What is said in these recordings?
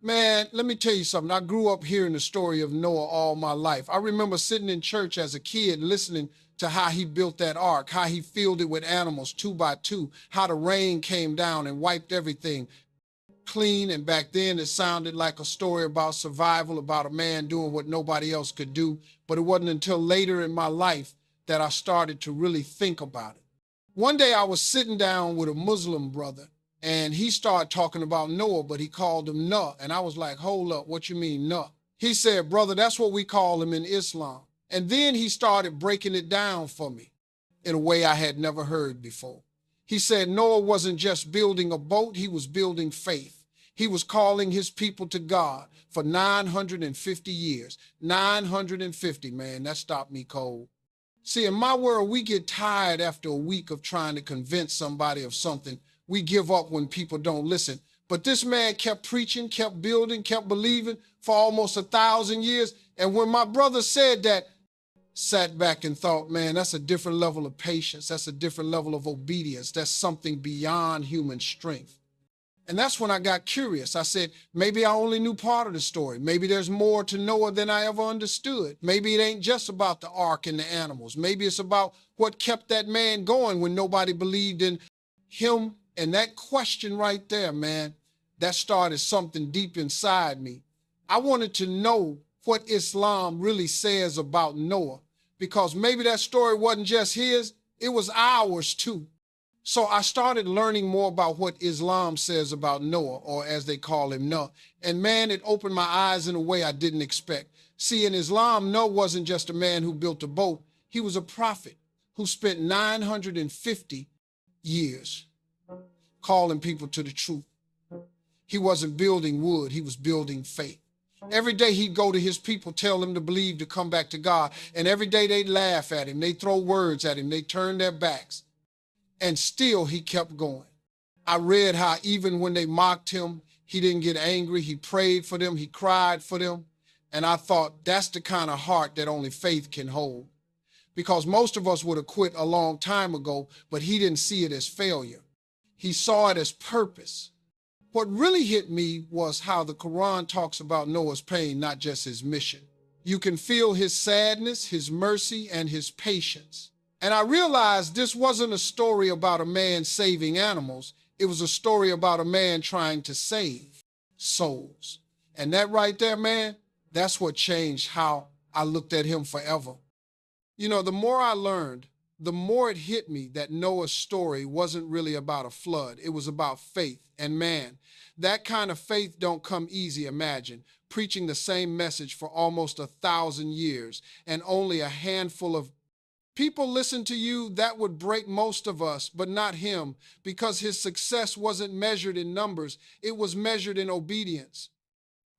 Man, let me tell you something. I grew up hearing the story of Noah all my life. I remember sitting in church as a kid listening to how he built that ark, how he filled it with animals two by two, how the rain came down and wiped everything clean. And back then it sounded like a story about survival, about a man doing what nobody else could do. But it wasn't until later in my life that I started to really think about it. One day I was sitting down with a Muslim brother and he started talking about Noah, but he called him Nuh. And I was like, hold up, what you mean Nuh? He said, brother, that's what we call him in Islam. And then he started breaking it down for me in a way I had never heard before. He said Noah wasn't just building a boat, he was building faith. He was calling his people to God for 950 years. 950, man, that stopped me cold. See, in my world, we get tired after a week of trying to convince somebody of something. We give up when people don't listen. But this man kept preaching, kept building, kept believing for almost 1,000 years. And when my brother said that, sat back and thought, man, that's a different level of patience. That's a different level of obedience. That's something beyond human strength. And that's when I got curious. I said, maybe I only knew part of the story. Maybe there's more to Noah than I ever understood. Maybe it ain't just about the ark and the animals. Maybe it's about what kept that man going when nobody believed in him. And that question right there, man, that started something deep inside me. I wanted to know what Islam really says about Noah, because maybe that story wasn't just his, it was ours too. So I started learning more about what Islam says about Noah, or as they call him, Noah. And man, it opened my eyes in a way I didn't expect. See, in Islam, Noah wasn't just a man who built a boat. He was a prophet who spent 950 years calling people to the truth. He wasn't building wood, he was building faith. Every day he'd go to his people, tell them to believe, to come back to God. And every day they'd laugh at him, they'd throw words at him, they'd turn their backs. And still he kept going. I read how even when they mocked him, he didn't get angry. He prayed for them. He cried for them. And I thought, that's the kind of heart that only faith can hold. Because most of us would have quit a long time ago, but he didn't see it as failure. He saw it as purpose. What really hit me was how the Quran talks about Noah's pain, not just his mission. You can feel his sadness, his mercy, and his patience. And I realized this wasn't a story about a man saving animals. It was a story about a man trying to save souls. And that right there, man, that's what changed how I looked at him forever. You know, the more I learned, the more it hit me that Noah's story wasn't really about a flood. It was about faith. And man, that kind of faith don't come easy, imagine. Preaching the same message for almost 1,000 years and only a handful of people listen to you. That would break most of us, but not him, because his success wasn't measured in numbers. It was measured in obedience.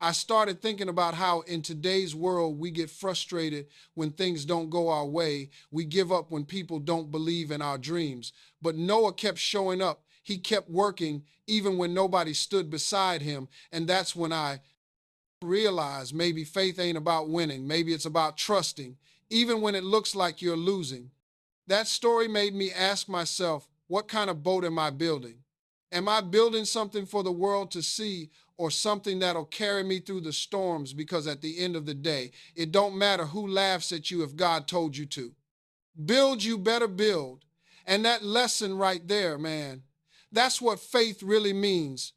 I started thinking about how in today's world we get frustrated when things don't go our way. We give up when people don't believe in our dreams. But Noah kept showing up. He kept working even when nobody stood beside him. And that's when I realized maybe faith ain't about winning. Maybe it's about trusting, even when it looks like you're losing. That story made me ask myself, what kind of boat am I building? Am I building something for the world to see, or something that'll carry me through the storms? Because at the end of the day, it don't matter who laughs at you if God told you to. Build, you better build. And that lesson right there, man, that's what faith really means.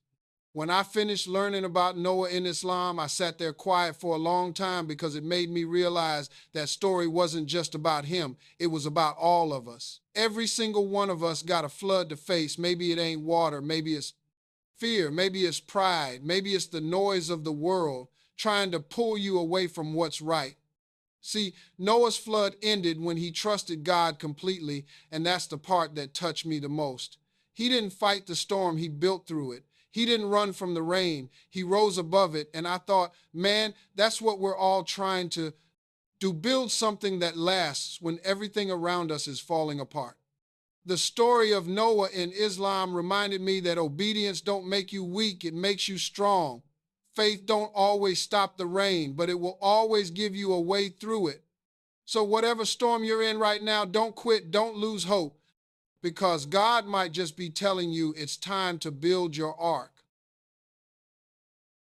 When I finished learning about Noah in Islam, I sat there quiet for a long time, because it made me realize that story wasn't just about him. It was about all of us. Every single one of us got a flood to face. Maybe it ain't water. Maybe it's fear. Maybe it's pride. Maybe it's the noise of the world trying to pull you away from what's right. See, Noah's flood ended when he trusted God completely, and that's the part that touched me the most. He didn't fight the storm, he built through it. He didn't run from the rain, he rose above it. And I thought, man, that's what we're all trying to do, build something that lasts when everything around us is falling apart. The story of Noah in Islam reminded me that obedience don't make you weak, it makes you strong. Faith don't always stop the rain, but it will always give you a way through it. So whatever storm you're in right now, don't quit, don't lose hope, because God might just be telling you it's time to build your ark.